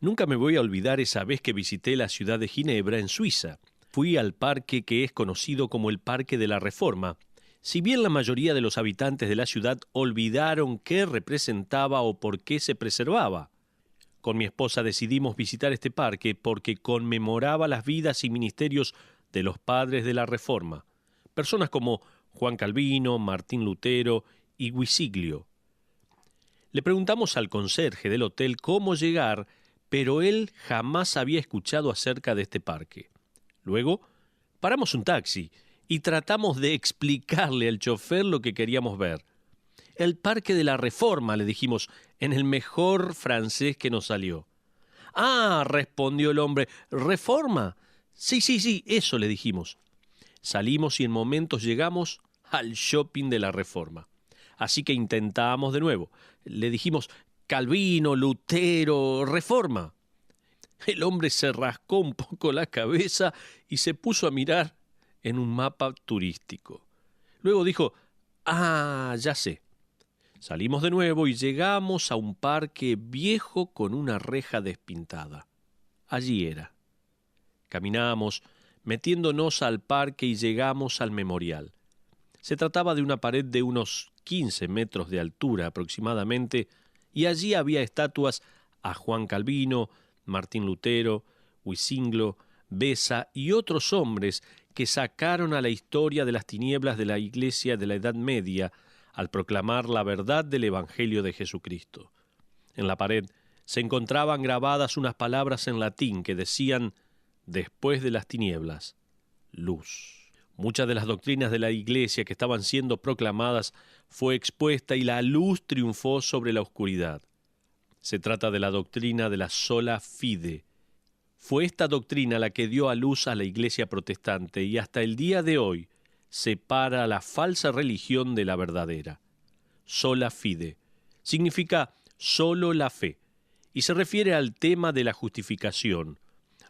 Nunca me voy a olvidar esa vez que visité la ciudad de Ginebra, en Suiza. Fui al parque que es conocido como el Parque de la Reforma. Si bien la mayoría de los habitantes de la ciudad olvidaron qué representaba o por qué se preservaba. Con mi esposa decidimos visitar este parque porque conmemoraba las vidas y ministerios de los padres de la Reforma, personas como Juan Calvino, Martín Lutero y Wisiglio. Le preguntamos al conserje del hotel cómo llegar, pero él jamás había escuchado acerca de este parque. Luego, paramos un taxi y tratamos de explicarle al chofer lo que queríamos ver. El Parque de la Reforma, le dijimos, en el mejor francés que nos salió. Ah, respondió el hombre, ¿Reforma? Sí, eso le dijimos. Salimos y en momentos llegamos al shopping de la Reforma. Así que intentamos de nuevo. Le dijimos, Calvino, Lutero, Reforma. El hombre se rascó un poco la cabeza y se puso a mirar en un mapa turístico. Luego dijo, ya sé. Salimos de nuevo y llegamos a un parque viejo con una reja despintada. Allí era. Caminamos, metiéndonos al parque y llegamos al memorial. Se trataba de una pared de unos 15 metros de altura aproximadamente, y allí había estatuas a Juan Calvino, Martín Lutero, Wisiglio, Beza y otros hombres que sacaron a la historia de las tinieblas de la Iglesia de la Edad Media al proclamar la verdad del Evangelio de Jesucristo. En la pared se encontraban grabadas unas palabras en latín que decían, después de las tinieblas, luz. Muchas de las doctrinas de la Iglesia que estaban siendo proclamadas fue expuesta y la luz triunfó sobre la oscuridad. Se trata de la doctrina de la sola fide. Fue esta doctrina la que dio a luz a la Iglesia protestante y hasta el día de hoy separa la falsa religión de la verdadera. Sola fide significa solo la fe y se refiere al tema de la justificación.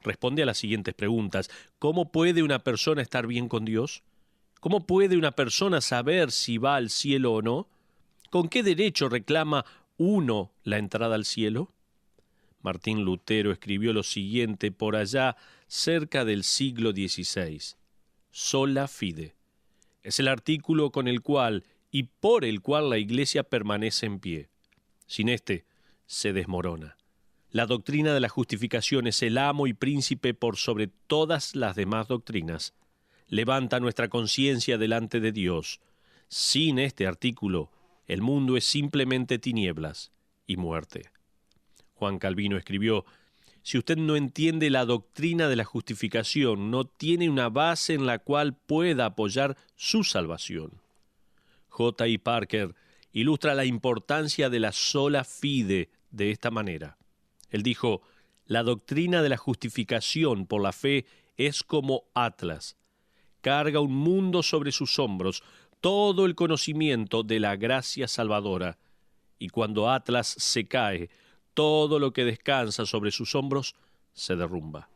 Responde a las siguientes preguntas. ¿Cómo puede una persona estar bien con Dios? ¿Cómo puede una persona saber si va al cielo o no? ¿Con qué derecho reclama uno la entrada al cielo? Martín Lutero escribió lo siguiente por allá cerca del siglo XVI. Sola fide. Es el artículo con el cual y por el cual la Iglesia permanece en pie. Sin este, se desmorona. La doctrina de la justificación es el amo y príncipe por sobre todas las demás doctrinas. Levanta nuestra conciencia delante de Dios. Sin este artículo, el mundo es simplemente tinieblas y muerte. Juan Calvino escribió, si usted no entiende la doctrina de la justificación, no tiene una base en la cual pueda apoyar su salvación. J. I. Parker ilustra la importancia de la sola fide de esta manera. Él dijo, la doctrina de la justificación por la fe es como Atlas. Carga un mundo sobre sus hombros, todo el conocimiento de la gracia salvadora. Y cuando Atlas se cae, todo lo que descansa sobre sus hombros se derrumba.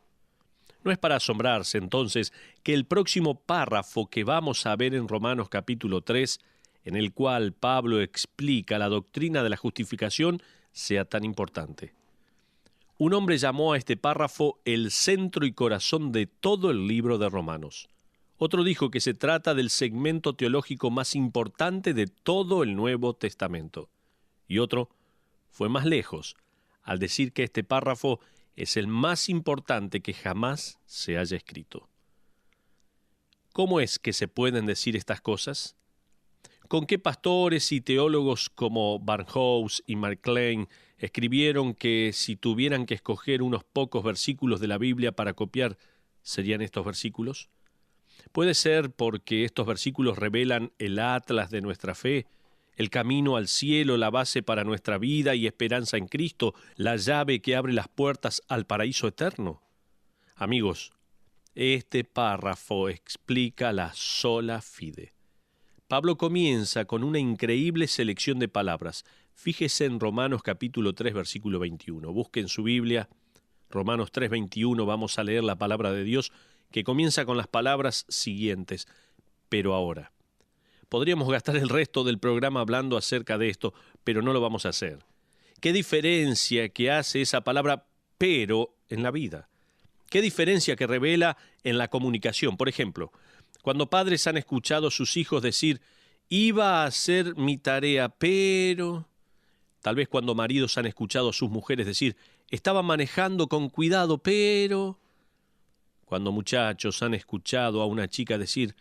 No es para asombrarse, entonces, que el próximo párrafo que vamos a ver en Romanos capítulo 3, en el cual Pablo explica la doctrina de la justificación, sea tan importante. Un hombre llamó a este párrafo el centro y corazón de todo el libro de Romanos. Otro dijo que se trata del segmento teológico más importante de todo el Nuevo Testamento. Y otro fue más lejos, al decir que este párrafo es el más importante que jamás se haya escrito. ¿Cómo es que se pueden decir estas cosas? ¿Con qué pastores y teólogos como Barnhouse y McLean escribieron que si tuvieran que escoger unos pocos versículos de la Biblia para copiar, serían estos versículos? Puede ser porque estos versículos revelan el atlas de nuestra fe, el camino al cielo, la base para nuestra vida y esperanza en Cristo, la llave que abre las puertas al paraíso eterno. Amigos, este párrafo explica la sola fide. Pablo comienza con una increíble selección de palabras. Fíjese en Romanos capítulo 3, versículo 21. Busque en su Biblia, Romanos 3, 21, vamos a leer la palabra de Dios, que comienza con las palabras siguientes. Pero ahora. Podríamos gastar el resto del programa hablando acerca de esto, pero no lo vamos a hacer. ¿Qué diferencia que hace esa palabra pero en la vida. ¿Qué diferencia que revela en la comunicación? Por ejemplo, cuando padres han escuchado a sus hijos decir, iba a hacer mi tarea, pero... Tal vez cuando maridos han escuchado a sus mujeres decir, estaba manejando con cuidado, pero... Cuando muchachos han escuchado a una chica decir,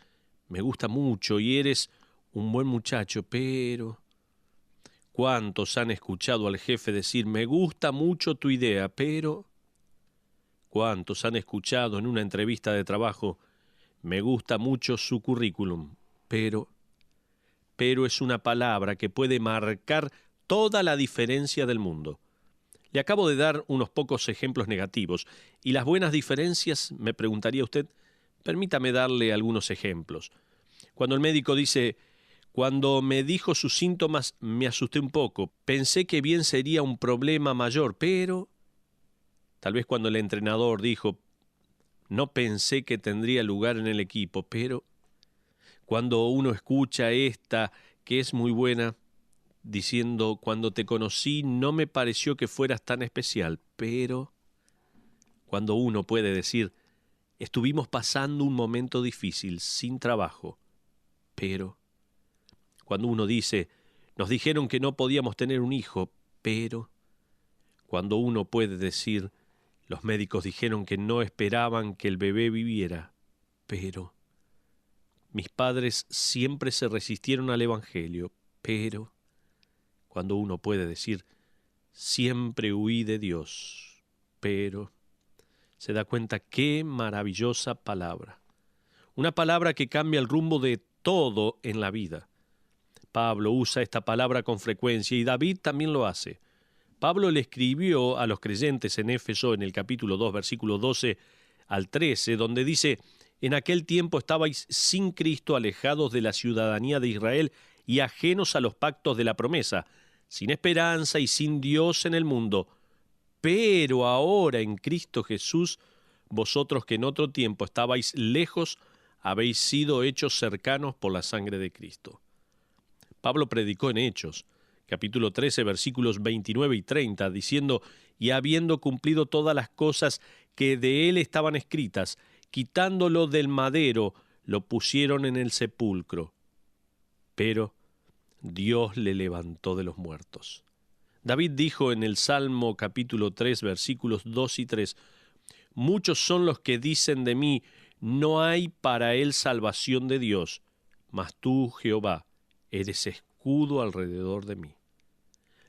me gusta mucho y eres un buen muchacho, pero... ¿Cuántos han escuchado al jefe decir, me gusta mucho tu idea, pero... ¿Cuántos han escuchado en una entrevista de trabajo, me gusta mucho su currículum, pero... Pero es una palabra que puede marcar toda la diferencia del mundo. Le acabo de dar unos pocos ejemplos negativos, y las buenas diferencias, me preguntaría usted, permítame darle algunos ejemplos. Cuando el médico dice, cuando me dijo sus síntomas me asusté un poco, pensé que bien sería un problema mayor, pero... Tal vez cuando el entrenador dijo, no pensé que tendría lugar en el equipo, pero... Cuando uno escucha esta, que es muy buena, diciendo, cuando te conocí no me pareció que fueras tan especial, pero... Cuando uno puede decir, estuvimos pasando un momento difícil, sin trabajo, pero... Cuando uno dice, nos dijeron que no podíamos tener un hijo, pero... Cuando uno puede decir, los médicos dijeron que no esperaban que el bebé viviera, pero... Mis padres siempre se resistieron al Evangelio, pero... Cuando uno puede decir, siempre huí de Dios, pero... Se da cuenta qué maravillosa palabra. Una palabra que cambia el rumbo de todo en la vida. Pablo usa esta palabra con frecuencia y David también lo hace. Pablo le escribió a los creyentes en Éfeso en el capítulo 2, versículo 12 al 13, donde dice, en aquel tiempo estabais sin Cristo, alejados de la ciudadanía de Israel y ajenos a los pactos de la promesa, sin esperanza y sin Dios en el mundo. Pero ahora en Cristo Jesús, vosotros que en otro tiempo estabais lejos, habéis sido hechos cercanos por la sangre de Cristo. Pablo predicó en Hechos, capítulo 13, versículos 29 y 30, diciendo, y habiendo cumplido todas las cosas que de él estaban escritas, quitándolo del madero, lo pusieron en el sepulcro. Pero Dios le levantó de los muertos. David dijo en el Salmo capítulo 3, versículos 2 y 3, muchos son los que dicen de mí, no hay para él salvación de Dios, mas tú, Jehová, eres escudo alrededor de mí.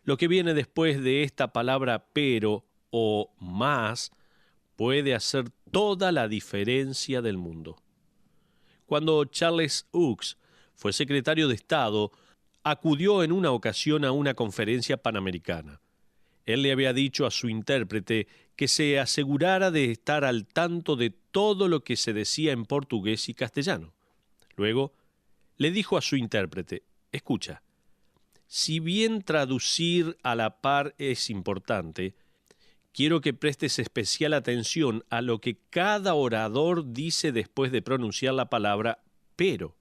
Lo que viene después de esta palabra pero o más puede hacer toda la diferencia del mundo. Cuando Charles Hughes fue secretario de Estado, acudió en una ocasión a una conferencia panamericana. Él le había dicho a su intérprete que se asegurara de estar al tanto de todo lo que se decía en portugués y castellano. Luego le dijo a su intérprete, escucha, si bien traducir a la par es importante, quiero que prestes especial atención a lo que cada orador dice después de pronunciar la palabra pero,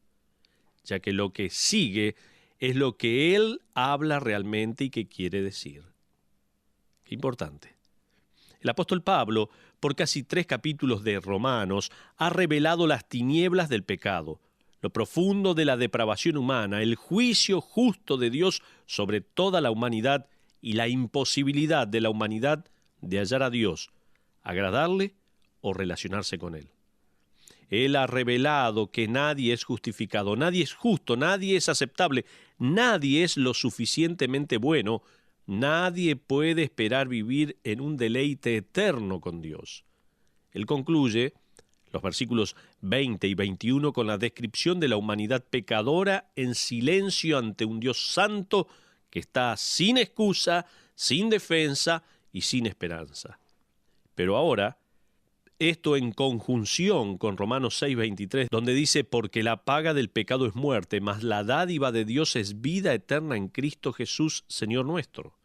ya que lo que sigue es lo que él habla realmente y que quiere decir. Qué importante. El apóstol Pablo, por casi 3 capítulos de Romanos, ha revelado las tinieblas del pecado, lo profundo de la depravación humana, el juicio justo de Dios sobre toda la humanidad y la imposibilidad de la humanidad de hallar a Dios, agradarle o relacionarse con Él. Él ha revelado que nadie es justificado, nadie es justo, nadie es aceptable, nadie es lo suficientemente bueno, nadie puede esperar vivir en un deleite eterno con Dios. Él concluye los versículos 20 y 21 con la descripción de la humanidad pecadora en silencio ante un Dios santo que está sin excusa, sin defensa y sin esperanza. Pero ahora, esto en conjunción con Romanos 6:23, donde dice, porque la paga del pecado es muerte, mas la dádiva de Dios es vida eterna en Cristo Jesús, Señor nuestro.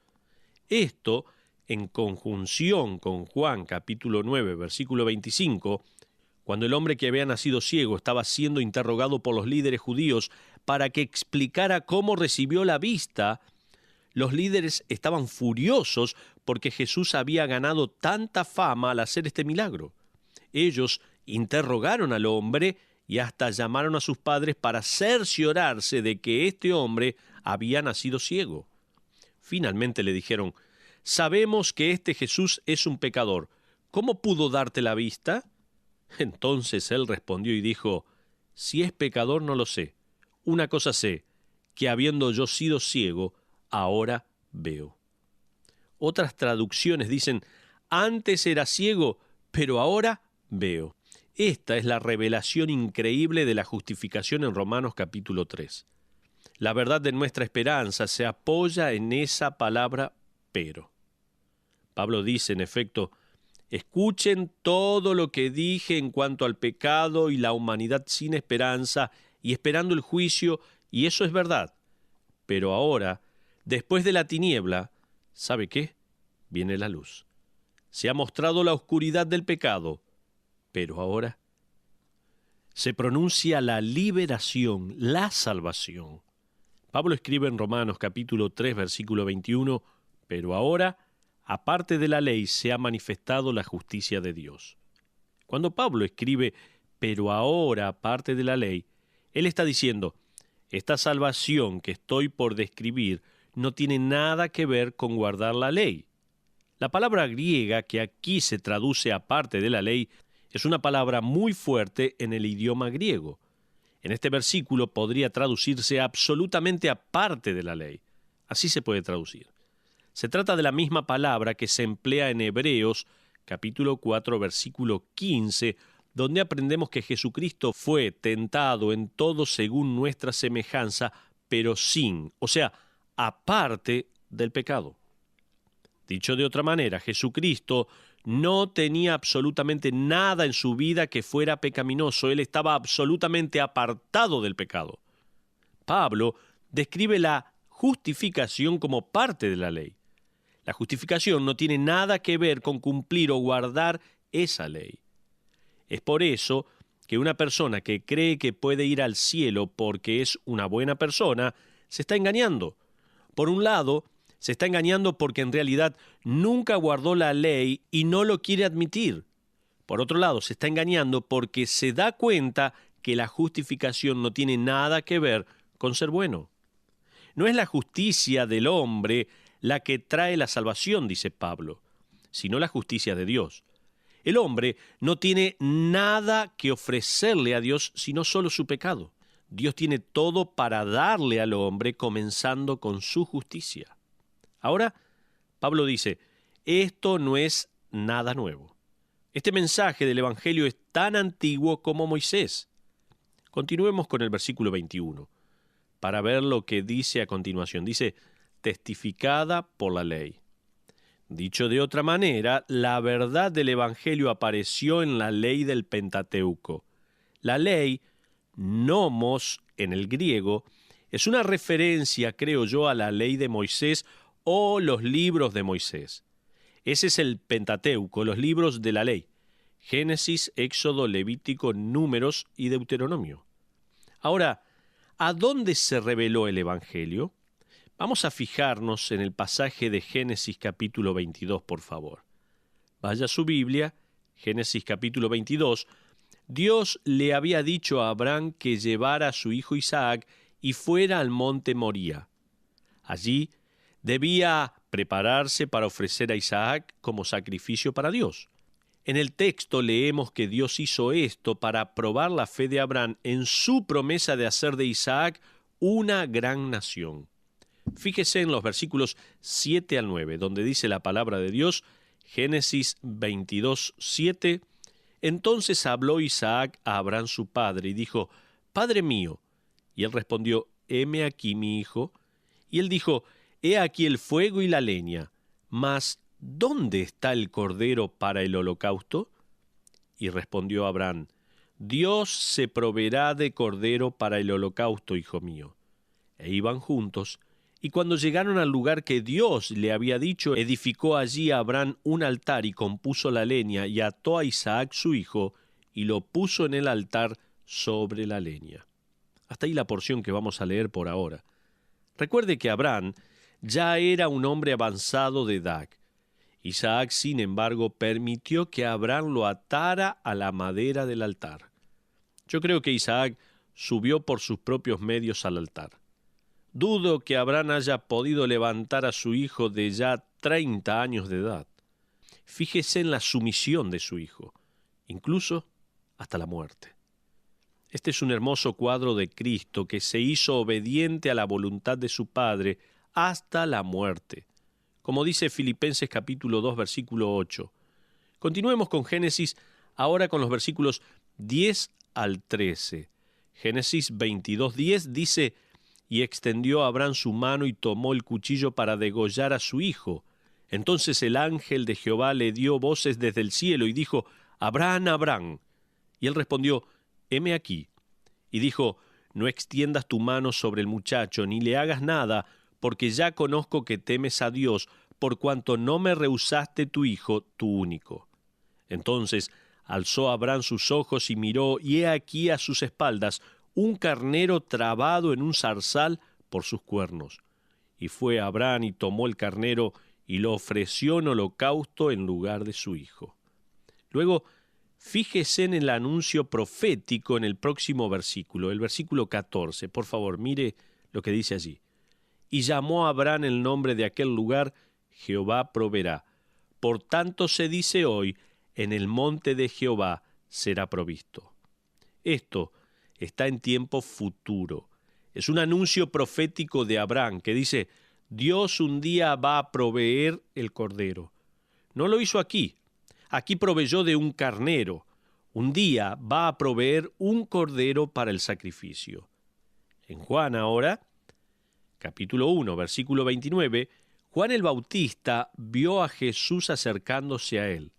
Esto, en conjunción con Juan capítulo 9, versículo 25, cuando el hombre que había nacido ciego estaba siendo interrogado por los líderes judíos para que explicara cómo recibió la vista, los líderes estaban furiosos porque Jesús había ganado tanta fama al hacer este milagro. Ellos interrogaron al hombre y hasta llamaron a sus padres para cerciorarse de que este hombre había nacido ciego. Finalmente le dijeron: «Sabemos que este Jesús es un pecador. ¿Cómo pudo darte la vista?» Entonces él respondió y dijo: «Si es pecador no lo sé. Una cosa sé, que habiendo yo sido ciego, ahora veo». Otras traducciones dicen: «Antes era ciego, pero ahora veo». Esta es la revelación increíble de la justificación en Romanos capítulo 3. La verdad de nuestra esperanza se apoya en esa palabra pero. Pablo dice, en efecto: «Escuchen todo lo que dije en cuanto al pecado y la humanidad sin esperanza y esperando el juicio, y eso es verdad. Pero ahora, después de la tiniebla, ¿sabe qué? Viene la luz. Se ha mostrado la oscuridad del pecado, pero ahora se pronuncia la liberación, la salvación». Pablo escribe en Romanos capítulo 3, versículo 21, «Pero ahora, aparte de la ley, se ha manifestado la justicia de Dios». Cuando Pablo escribe «pero ahora, aparte de la ley», él está diciendo: esta salvación que estoy por describir no tiene nada que ver con guardar la ley. La palabra griega que aquí se traduce aparte de la ley es una palabra muy fuerte en el idioma griego. En este versículo podría traducirse absolutamente aparte de la ley. Así se puede traducir. Se trata de la misma palabra que se emplea en Hebreos, capítulo 4, versículo 15, donde aprendemos que Jesucristo fue tentado en todo según nuestra semejanza, pero sin, o sea, aparte del pecado. Dicho de otra manera, Jesucristo no tenía absolutamente nada en su vida que fuera pecaminoso. Él estaba absolutamente apartado del pecado. Pablo describe la justificación como parte de la ley. La justificación no tiene nada que ver con cumplir o guardar esa ley. Es por eso que una persona que cree que puede ir al cielo porque es una buena persona, se está engañando. Por un lado, se está engañando porque en realidad nunca guardó la ley y no lo quiere admitir. Por otro lado, se está engañando porque se da cuenta que la justificación no tiene nada que ver con ser bueno. No es la justicia del hombre la que trae la salvación, dice Pablo, sino la justicia de Dios. El hombre no tiene nada que ofrecerle a Dios sino solo su pecado. Dios tiene todo para darle al hombre, comenzando con su justicia. Ahora, Pablo dice, esto no es nada nuevo. Este mensaje del Evangelio es tan antiguo como Moisés. Continuemos con el versículo 21, para ver lo que dice a continuación. Dice, testificada por la ley. Dicho de otra manera, la verdad del Evangelio apareció en la ley del Pentateuco. La ley, nomos en el griego, es una referencia, creo yo, a la ley de Moisés o los libros de Moisés. Ese es el Pentateuco, los libros de la ley: Génesis, Éxodo, Levítico, Números y Deuteronomio. Ahora, ¿a dónde se reveló el Evangelio? Vamos a fijarnos en el pasaje de Génesis capítulo 22, por favor. Vaya a su Biblia, Génesis capítulo 22. Dios le había dicho a Abraham que llevara a su hijo Isaac y fuera al monte Moría. Allí debía prepararse para ofrecer a Isaac como sacrificio para Dios. En el texto leemos que Dios hizo esto para probar la fe de Abraham en su promesa de hacer de Isaac una gran nación. Fíjese en los versículos 7 al 9, donde dice la palabra de Dios, Génesis 22, 7. Entonces habló Isaac a Abraham su padre y dijo, «Padre mío». Y él respondió, «Heme aquí, mi hijo». Y él dijo, «He aquí el fuego y la leña, mas ¿dónde está el cordero para el holocausto?» Y respondió Abraham, «Dios se proveerá de cordero para el holocausto, hijo mío». E iban juntos, y cuando llegaron al lugar que Dios le había dicho, edificó allí a Abraham un altar y compuso la leña, y ató a Isaac su hijo, y lo puso en el altar sobre la leña. Hasta ahí la porción que vamos a leer por ahora. Recuerde que Abraham ya era un hombre avanzado de edad. Isaac, sin embargo, permitió que Abraham lo atara a la madera del altar. Yo creo que Isaac subió por sus propios medios al altar. Dudo que Abraham haya podido levantar a su hijo de ya 30 años de edad. Fíjese en la sumisión de su hijo, incluso hasta la muerte. Este es un hermoso cuadro de Cristo que se hizo obediente a la voluntad de su Padre hasta la muerte, como dice Filipenses capítulo 2, versículo 8. Continuemos con Génesis, ahora con los versículos 10 al 13. Génesis 22:10 dice: «Y extendió Abraham su mano y tomó el cuchillo para degollar a su hijo. Entonces el ángel de Jehová le dio voces desde el cielo y dijo: Abraham, Abraham. Y él respondió: heme aquí. Y dijo: no extiendas tu mano sobre el muchacho, ni le hagas nada, porque ya conozco que temes a Dios, por cuanto no me rehusaste tu hijo, tu único. Entonces alzó Abraham sus ojos y miró, y he aquí a sus espaldas un carnero trabado en un zarzal por sus cuernos. Y fue Abraham y tomó el carnero y lo ofreció en holocausto en lugar de su hijo». Luego, fíjese en el anuncio profético en el próximo versículo, el versículo 14. Por favor, mire lo que dice allí. «Y llamó a Abraham el nombre de aquel lugar, Jehová proveerá. Por tanto se dice hoy, en el monte de Jehová será provisto». Esto está en tiempo futuro. Es un anuncio profético de Abraham que dice: Dios un día va a proveer el cordero. No lo hizo aquí. Aquí proveyó de un carnero. Un día va a proveer un cordero para el sacrificio. En Juan ahora, capítulo 1, versículo 29, Juan el Bautista vio a Jesús acercándose a él.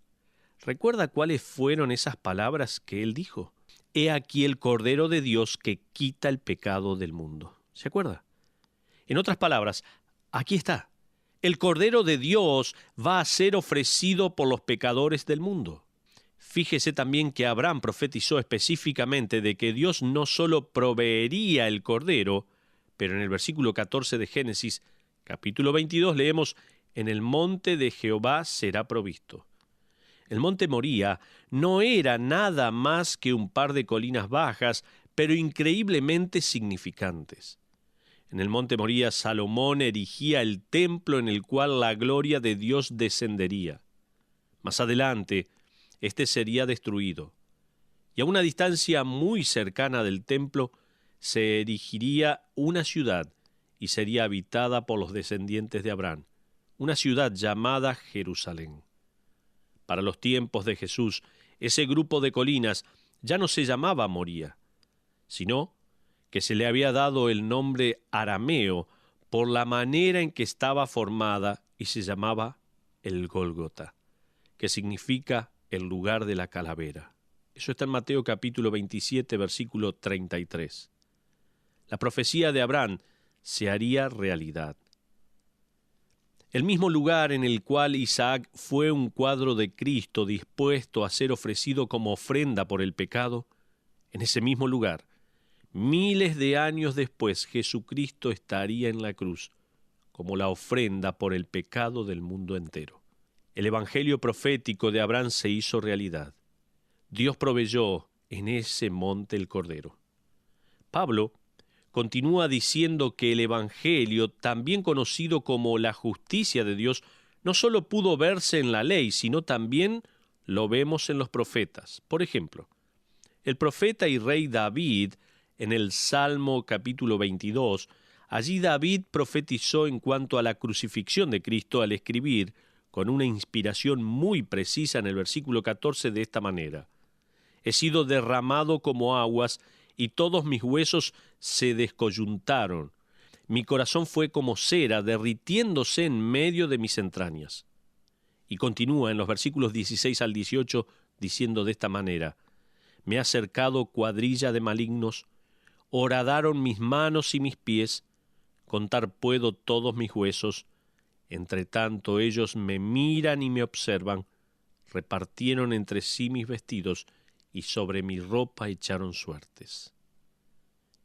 ¿Recuerda cuáles fueron esas palabras que él dijo? He aquí el Cordero de Dios que quita el pecado del mundo. ¿Se acuerda? En otras palabras, aquí está. El Cordero de Dios va a ser ofrecido por los pecadores del mundo. Fíjese también que Abraham profetizó específicamente de que Dios no solo proveería el Cordero, pero en el versículo 14 de Génesis, capítulo 22, leemos: en el monte de Jehová será provisto. El monte Moría no era nada más que un par de colinas bajas, pero increíblemente significantes. En el monte Moría, Salomón erigía el templo en el cual la gloria de Dios descendería. Más adelante, este sería destruido, y a una distancia muy cercana del templo se erigiría una ciudad y sería habitada por los descendientes de Abraham, una ciudad llamada Jerusalén. Para los tiempos de Jesús, ese grupo de colinas ya no se llamaba Moría, sino que se le había dado el nombre arameo por la manera en que estaba formada y se llamaba el Gólgota, que significa el lugar de la calavera. Eso está en Mateo capítulo 27, versículo 33. La profecía de Abraham se haría realidad. El mismo lugar en el cual Isaac fue un cuadro de Cristo dispuesto a ser ofrecido como ofrenda por el pecado, en ese mismo lugar, miles de años después, Jesucristo estaría en la cruz como la ofrenda por el pecado del mundo entero. El evangelio profético de Abraham se hizo realidad. Dios proveyó en ese monte el Cordero. Pablo continúa diciendo que el evangelio, también conocido como la justicia de Dios, no solo pudo verse en la ley, sino también lo vemos en los profetas. Por ejemplo, el profeta y rey David, en el Salmo capítulo 22, allí David profetizó en cuanto a la crucifixión de Cristo al escribir, con una inspiración muy precisa en el versículo 14 de esta manera: «He sido derramado como aguas, y todos mis huesos se descoyuntaron. Mi corazón fue como cera, derritiéndose en medio de mis entrañas». Y continúa en los versículos 16 al 18 diciendo de esta manera: «Me ha cercado cuadrilla de malignos, horadaron mis manos y mis pies, contar puedo todos mis huesos. Entre tanto ellos me miran y me observan, repartieron entre sí mis vestidos, y sobre mi ropa echaron suertes».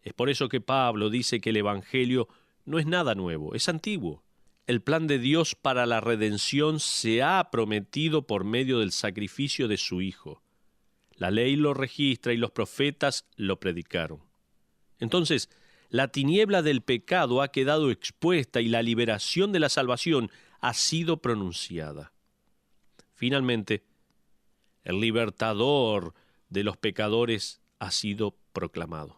Es por eso que Pablo dice que el Evangelio no es nada nuevo, es antiguo. el plan de Dios para la redención se ha prometido por medio del sacrificio de su Hijo. La ley lo registra y los profetas lo predicaron. Entonces, la tiniebla del pecado ha quedado expuesta y la liberación de la salvación ha sido pronunciada. Finalmente, el libertador de los pecadores ha sido proclamado.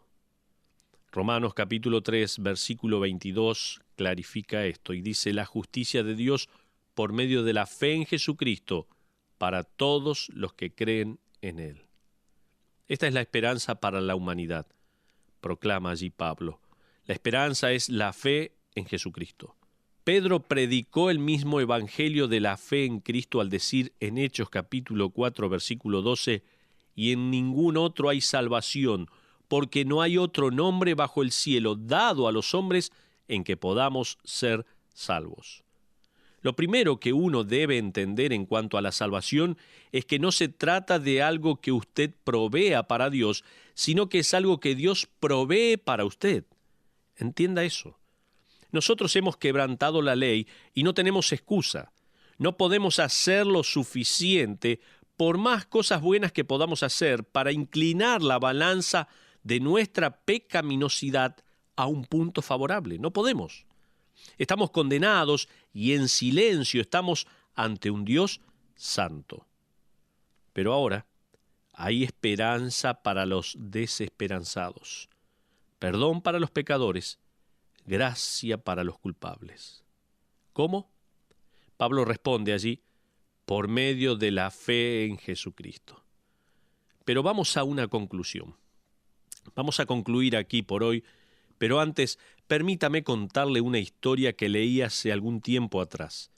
Romanos capítulo 3, versículo 22 clarifica esto y dice: la justicia de Dios por medio de la fe en Jesucristo para todos los que creen en Él. Esta es la esperanza para la humanidad, proclama allí Pablo. La esperanza es la fe en Jesucristo. Pedro predicó el mismo evangelio de la fe en Cristo al decir en Hechos capítulo 4, versículo 12, y en ningún otro hay salvación, porque no hay otro nombre bajo el cielo dado a los hombres en que podamos ser salvos. Lo primero que uno debe entender en cuanto a la salvación es que no se trata de algo que usted provea para Dios, sino que es algo que Dios provee para usted. Entienda eso. Nosotros hemos quebrantado la ley y no tenemos excusa. No podemos hacer lo suficiente por más cosas buenas que podamos hacer para inclinar la balanza de nuestra pecaminosidad a un punto favorable. No podemos. Estamos condenados y en silencio estamos ante un Dios santo. Pero ahora hay esperanza para los desesperanzados, perdón para los pecadores, gracia para los culpables. ¿Cómo? Pablo responde allí: por medio de la fe en Jesucristo. Pero vamos a una conclusión. Vamos a concluir aquí por hoy, pero antes permítame contarle una historia que leí hace algún tiempo atrás.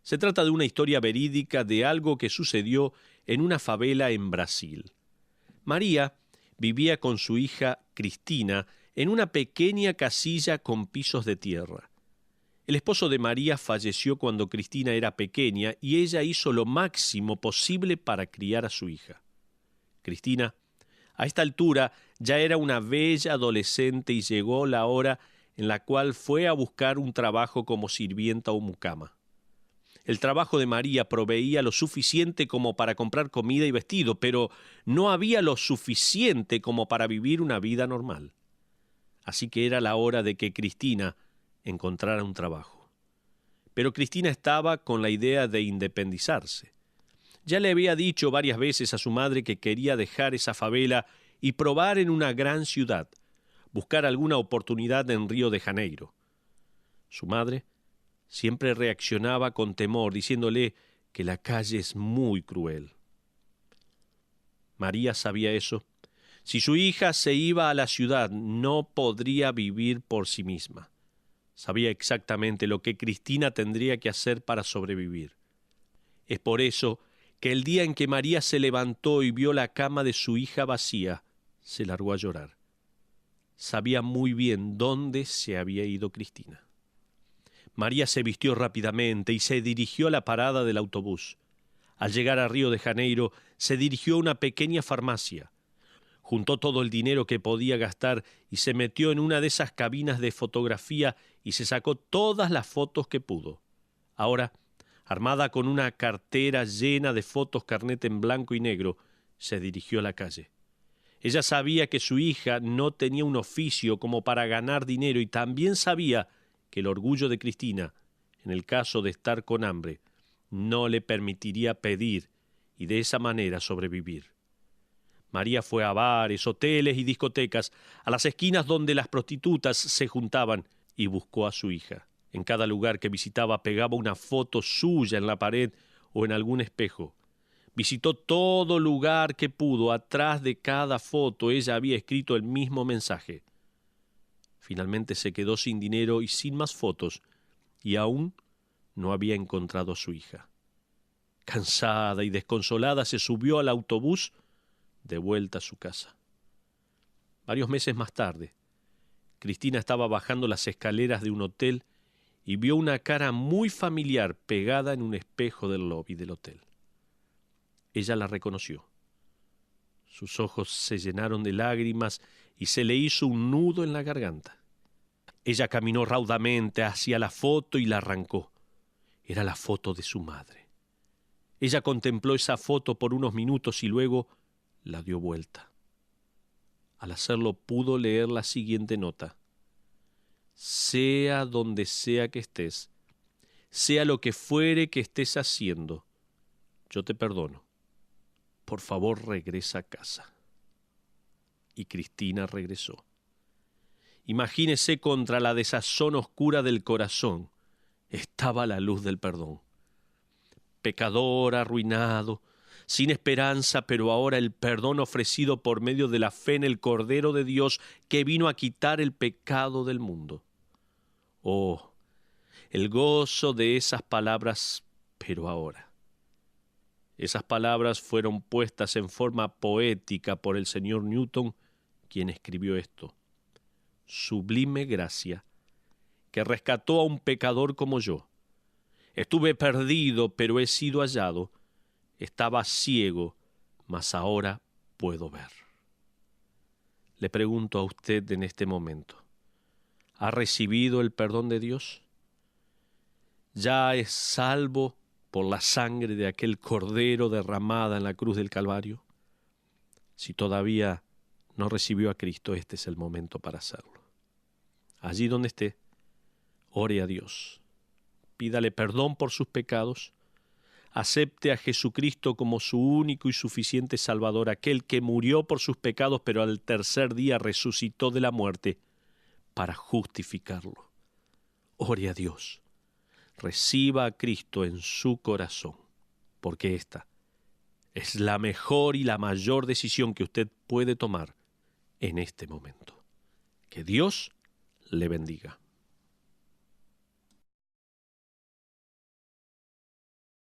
Se trata de una historia verídica de algo que sucedió en una favela en Brasil. María vivía con su hija Cristina en una pequeña casilla con pisos de tierra. El esposo de María falleció cuando Cristina era pequeña y ella hizo lo máximo posible para criar a su hija. Cristina, a esta altura, ya era una bella adolescente y llegó la hora en la cual fue a buscar un trabajo como sirvienta o mucama. El trabajo de María proveía lo suficiente como para comprar comida y vestido, pero no había lo suficiente como para vivir una vida normal. Así que era la hora de que Cristina encontrara un trabajo. Pero Cristina estaba con la idea de independizarse. Ya le había dicho varias veces a su madre que quería dejar esa favela y probar en una gran ciudad, buscar alguna oportunidad en Río de Janeiro. Su madre siempre reaccionaba con temor, diciéndole que la calle es muy cruel. María sabía eso. Si su hija se iba a la ciudad, no podría vivir por sí misma. Sabía exactamente lo que Cristina tendría que hacer para sobrevivir. Es por eso que el día en que María se levantó y vio la cama de su hija vacía, se largó a llorar. Sabía muy bien dónde se había ido Cristina. María se vistió rápidamente y se dirigió a la parada del autobús. Al llegar a Río de Janeiro, se dirigió a una pequeña farmacia. Juntó todo el dinero que podía gastar y se metió en una de esas cabinas de fotografía y se sacó todas las fotos que pudo. Ahora, armada con una cartera llena de fotos carnet en blanco y negro, se dirigió a la calle. Ella sabía que su hija no tenía un oficio como para ganar dinero y también sabía que el orgullo de Cristina, en el caso de estar con hambre, no le permitiría pedir y de esa manera sobrevivir. María fue a bares, hoteles y discotecas, a las esquinas donde las prostitutas se juntaban, y buscó a su hija. En cada lugar que visitaba pegaba una foto suya en la pared o en algún espejo. Visitó todo lugar que pudo. Atrás de cada foto ella había escrito el mismo mensaje. Finalmente se quedó sin dinero y sin más fotos, y aún no había encontrado a su hija. Cansada y desconsolada, se subió al autobús de vuelta a su casa. Varios meses más tarde, Cristina estaba bajando las escaleras de un hotel y vio una cara muy familiar pegada en un espejo del lobby del hotel. Ella la reconoció. Sus ojos se llenaron de lágrimas y se le hizo un nudo en la garganta. Ella caminó raudamente hacia la foto y la arrancó. Era la foto de su madre. Ella contempló esa foto por unos minutos y luego la dio vuelta. Al hacerlo pudo leer la siguiente nota: sea donde sea que estés, sea lo que fuere que estés haciendo, yo te perdono. Por favor, regresa a casa. Y Cristina regresó. Imagínese, contra la desazón oscura del corazón estaba la luz del perdón. Pecador, arruinado, sin esperanza, pero ahora el perdón ofrecido por medio de la fe en el Cordero de Dios que vino a quitar el pecado del mundo. Oh, el gozo de esas palabras, pero ahora. Esas palabras fueron puestas en forma poética por el señor Newton, quien escribió esto: sublime gracia, que rescató a un pecador como yo. Estuve perdido, pero he sido hallado. Estaba ciego, mas ahora puedo ver. Le pregunto a usted en este momento: ¿ha recibido el perdón de Dios? ¿Ya es salvo por la sangre de aquel Cordero derramada en la cruz del Calvario? Si todavía no recibió a Cristo, este es el momento para hacerlo. Allí donde esté, ore a Dios. Pídale perdón por sus pecados. Acepte a Jesucristo como su único y suficiente Salvador, aquel que murió por sus pecados, pero al tercer día resucitó de la muerte para justificarlo. Ore a Dios. Reciba a Cristo en su corazón, porque esta es la mejor y la mayor decisión que usted puede tomar en este momento. Que Dios le bendiga.